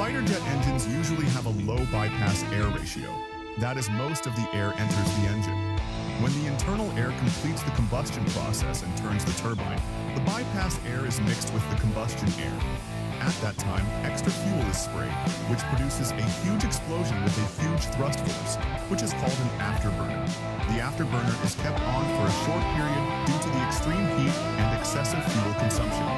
Fighter jet engines usually have a low bypass air ratio. That is, most of the air enters the engine. When the internal air completes the combustion process and turns the turbine, the bypass air is mixed with the combustion air. At that time, extra fuel is sprayed, which produces a huge explosion with a huge thrust force, which is called an afterburner. The afterburner is kept on for a short period due to the extreme heat and excessive fuel consumption.